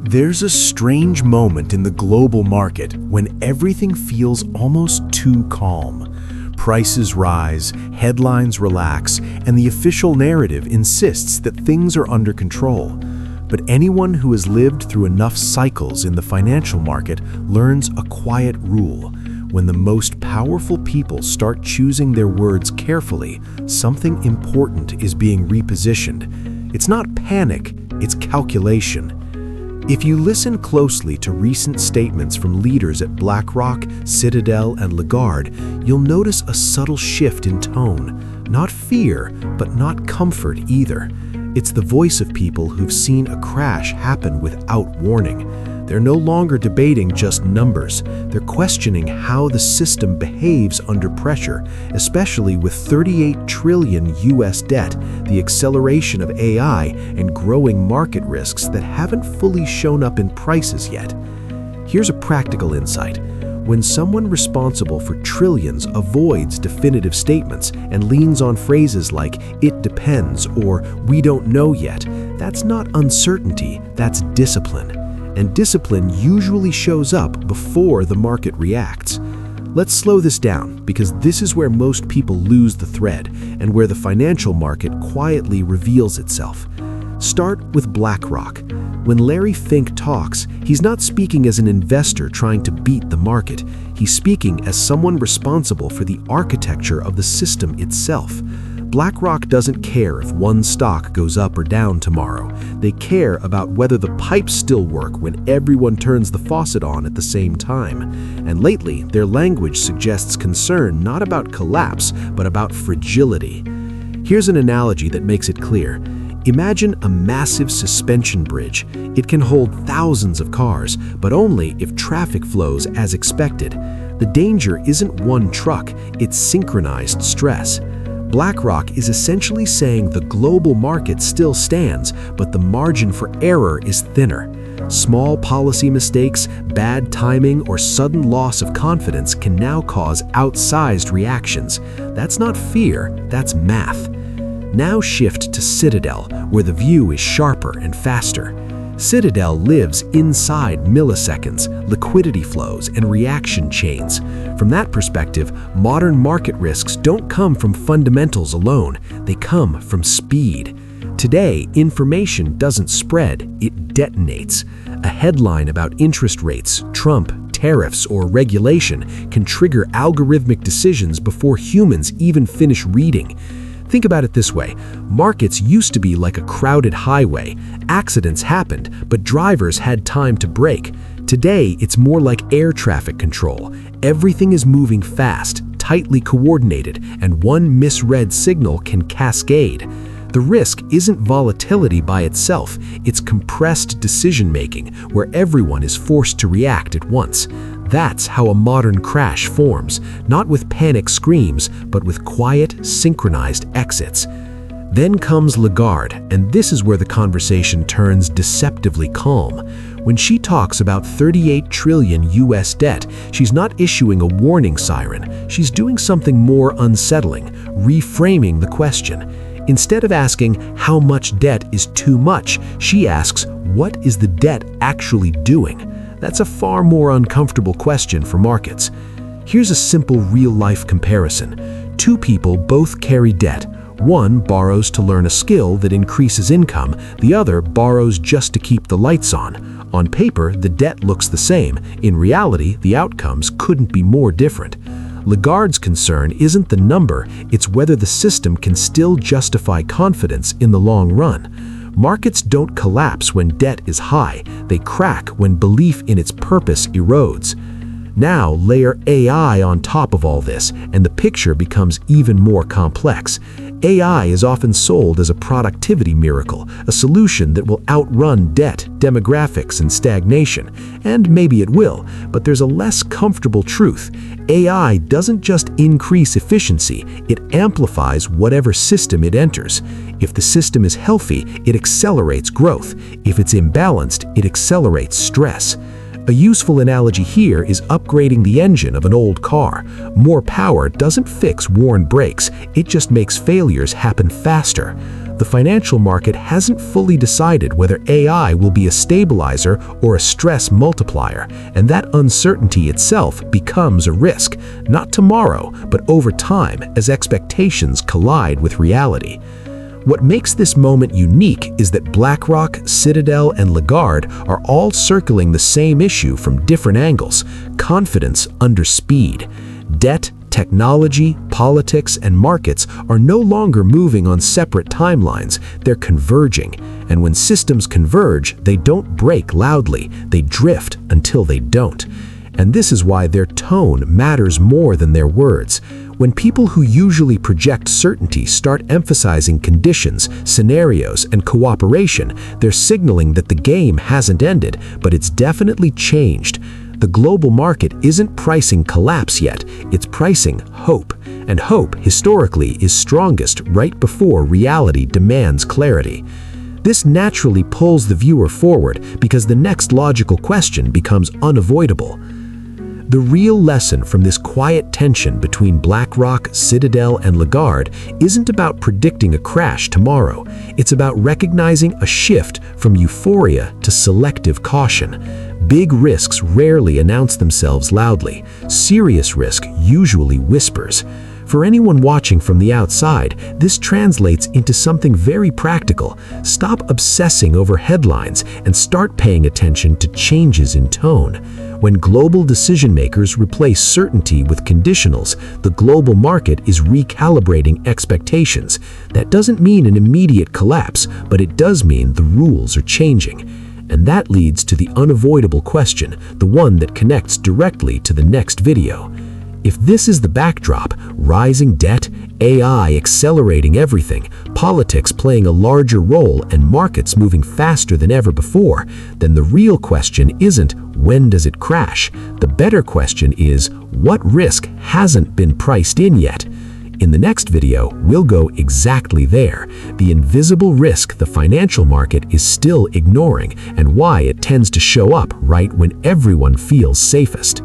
There's a strange moment in the global market when everything feels almost too calm. Prices rise, headlines relax, and the official narrative insists that things are under control. But anyone who has lived through enough cycles in the financial market learns a quiet rule. When the most powerful people start choosing their words carefully, something important is being repositioned. It's not panic, it's calculation. If you listen closely to recent statements from leaders at BlackRock, Citadel, and Lagarde, you'll notice a subtle shift in tone. Not fear, but not comfort either. It's the voice of people who've seen a crash happen without warning. They're no longer debating just numbers. They're questioning how the system behaves under pressure, especially with 38 trillion US debt, the acceleration of AI, and growing market risks that haven't fully shown up in prices yet. Here's a practical insight. When someone responsible for trillions avoids definitive statements and leans on phrases like, "it depends," or "we don't know yet," that's not uncertainty, that's discipline. And discipline usually shows up before the market reacts. Let's slow this down, because this is where most people lose the thread and where the financial market quietly reveals itself. Start with BlackRock. When Larry Fink talks, he's not speaking as an investor trying to beat the market. He's speaking as someone responsible for the architecture of the system itself. BlackRock doesn't care if one stock goes up or down tomorrow. They care about whether the pipes still work when everyone turns the faucet on at the same time. And lately, their language suggests concern not about collapse, but about fragility. Here's an analogy that makes it clear. Imagine a massive suspension bridge. It can hold thousands of cars, but only if traffic flows as expected. The danger isn't one truck, it's synchronized stress. BlackRock is essentially saying the global market still stands, but the margin for error is thinner. Small policy mistakes, bad timing, or sudden loss of confidence can now cause outsized reactions. That's not fear, that's math. Now shift to Citadel, where the view is sharper and faster. Citadel lives inside milliseconds, liquidity flows, and reaction chains. From that perspective, modern market risks don't come from fundamentals alone, they come from speed. Today, information doesn't spread, it detonates. A headline about interest rates, Trump, tariffs, or regulation can trigger algorithmic decisions before humans even finish reading. Think about it this way. Markets used to be like a crowded highway. Accidents happened, but drivers had time to brake. Today, it's more like air traffic control. Everything is moving fast, tightly coordinated, and one misread signal can cascade. The risk isn't volatility by itself, it's compressed decision-making, where everyone is forced to react at once. That's how a modern crash forms, not with panic screams, but with quiet, synchronized exits. Then comes Lagarde, and this is where the conversation turns deceptively calm. When she talks about 38 trillion US debt, she's not issuing a warning siren. She's doing something more unsettling, reframing the question. Instead of asking how much debt is too much, she asks, what is the debt actually doing? That's a far more uncomfortable question for markets. Here's a simple real-life comparison. Two people both carry debt. One borrows to learn a skill that increases income, the other borrows just to keep the lights on. On paper, the debt looks the same. In reality, the outcomes couldn't be more different. Lagarde's concern isn't the number, it's whether the system can still justify confidence in the long run. Markets don't collapse when debt is high, they crack when belief in its purpose erodes. Now layer AI on top of all this, and the picture becomes even more complex. AI is often sold as a productivity miracle, a solution that will outrun debt, demographics, and stagnation. And maybe it will, but there's a less comfortable truth. AI doesn't just increase efficiency, it amplifies whatever system it enters. If the system is healthy, it accelerates growth. If it's imbalanced, it accelerates stress. A useful analogy here is upgrading the engine of an old car. More power doesn't fix worn brakes, it just makes failures happen faster. the financial market hasn't fully decided whether AI will be a stabilizer or a stress multiplier, and that uncertainty itself becomes a risk, not tomorrow, but over time as expectations collide with reality. What makes this moment unique is that BlackRock, Citadel, and Lagarde are all circling the same issue from different angles: confidence under speed. Debt, technology, politics, and markets are no longer moving on separate timelines, they're converging. And when systems converge, they don't break loudly, they drift until they don't. And this is why their tone matters more than their words. When people who usually project certainty start emphasizing conditions, scenarios, and cooperation, they're signaling that the game hasn't ended, but it's definitely changed. The global market isn't pricing collapse yet, it's pricing hope. And hope, historically, is strongest right before reality demands clarity. This naturally pulls the viewer forward because the next logical question becomes unavoidable. The real lesson from this quiet tension between BlackRock, Citadel, and Lagarde isn't about predicting a crash tomorrow. It's about recognizing a shift from euphoria to selective caution. Big risks rarely announce themselves loudly. Serious risk usually whispers. For anyone watching from the outside, this translates into something very practical. Stop obsessing over headlines and start paying attention to changes in tone. When global decision makers replace certainty with conditionals, the global market is recalibrating expectations. That doesn't mean an immediate collapse, but it does mean the rules are changing. And that leads to the unavoidable question, the one that connects directly to the next video. If this is the backdrop, rising debt, AI accelerating everything, politics playing a larger role, and markets moving faster than ever before, then the real question isn't when does it crash? The better question is what risk hasn't been priced in yet? In the next video, we'll go exactly there, the invisible risk the financial market is still ignoring and why it tends to show up right when everyone feels safest.